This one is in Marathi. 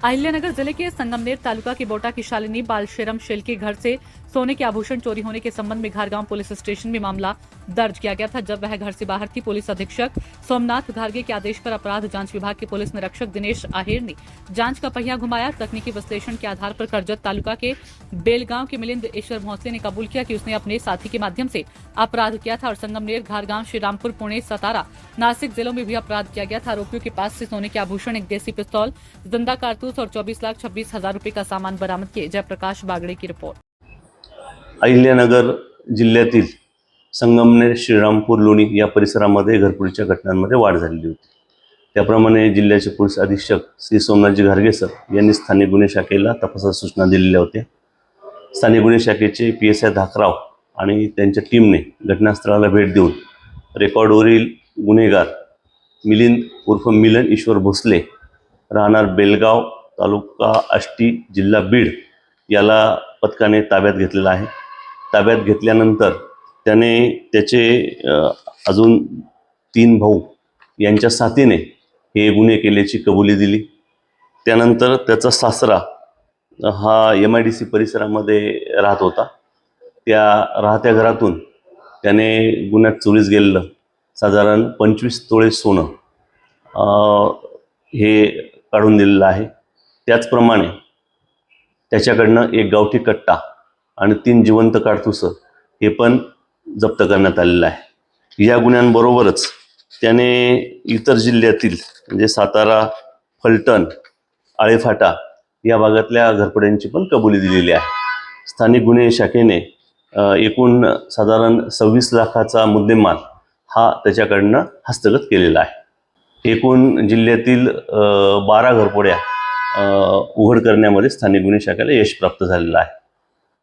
अहिल्यानगर जिले के संगमनेर तालुका की बोटा की शालिनी बालशेरम शेल के घर से सोने के आभूषण चोरी होने के संबंध में घारगांव पुलिस स्टेशन में मामला दर्ज किया गया था। जब वह घर से बाहर थी, पुलिस अधीक्षक सोमनाथ घारगे के आदेश पर अपराध जांच विभाग के पुलिस निरीक्षक दिनेश आहेर ने जांच का पहिया घुमाया। तकनीकी विश्लेषण के आधार पर करजत तालुका के बेलगांव के मिलिंद ईश्वर भोंसले ने कबूल किया कि उसने अपने साथी के माध्यम से अपराध किया था और संगमनेर, घारगांव, श्रीरामपुर, पुणे, सतारा, नासिक जिलों में भी अपराध किया गया था। आरोपियों के पास से सोने के आभूषण, एक देसी पिस्तौल, जिंदा कारतूस और 24,26,000 रुपए का सामान बरामद किए। जयप्रकाश बागड़े की रिपोर्ट। अहिल्यानगर जिल्ह्यातील संगमनेर, श्रीरामपूर, लोणी या परिसरामध्ये घरफोडीच्या घटनांमध्ये वाढ झालेली होती। त्याप्रमाणे जिल्ह्याचे पोलीस अधीक्षक श्री सोमनाथजी घारगे सर यांनी स्थानिक गुन्हे शाखेला तपासाच्या सूचना दिलेल्या होत्या। स्थानिक गुन्हे शाखेचे PSI धाकराव आणि त्यांच्या टीमने घटनास्थळाला भेट देऊन रेकॉर्डवरील गुन्हेगार मिलिंद उर्फ मिलन ईश्वर भोसले राहणार बेलगाव, तालुका आष्टी, जिल्हा बीड याला पथकाने ताब्यात घेतलेला आहे। ताब्यात घेतल्यानंतर त्याने त्याचे अजून 3 भाऊ यांच्या साथीने हे गुन्हे केल्याची कबुली दिली। त्यानंतर त्याचा सासरा हा MIDC परिसरामध्ये राहत होता। त्या राहत्या घरातून त्याने गुन्ह्यात चोरीस गेलेलं साधारण 25 तोळे सोनं हे काढून दिलेलं आहे। त्याचप्रमाणे त्याच्याकडनं एक गावठी कट्टा आणि 3 जिवंत कारतूस हे पण जप्त करण्यात आलेलं आहे। या गुन्ह्यांबरोबरच त्याने इतर जिल्ह्यातील म्हणजे सातारा, फलटण, आळेफाटा या भागातल्या घरफोड्यांची पण कबुली दिलेली आहे। स्थानिक गुन्हे शाखेने एकूण साधारण 26 लाखाचा मुद्देमाल हा त्याच्याकडनं हस्तगत केलेला आहे। एकूण जिल्ह्यातील 12 घरफोड्या उघड करण्यामध्ये स्थानिक गुन्हे शाखेला यश प्राप्त झालेलं आहे।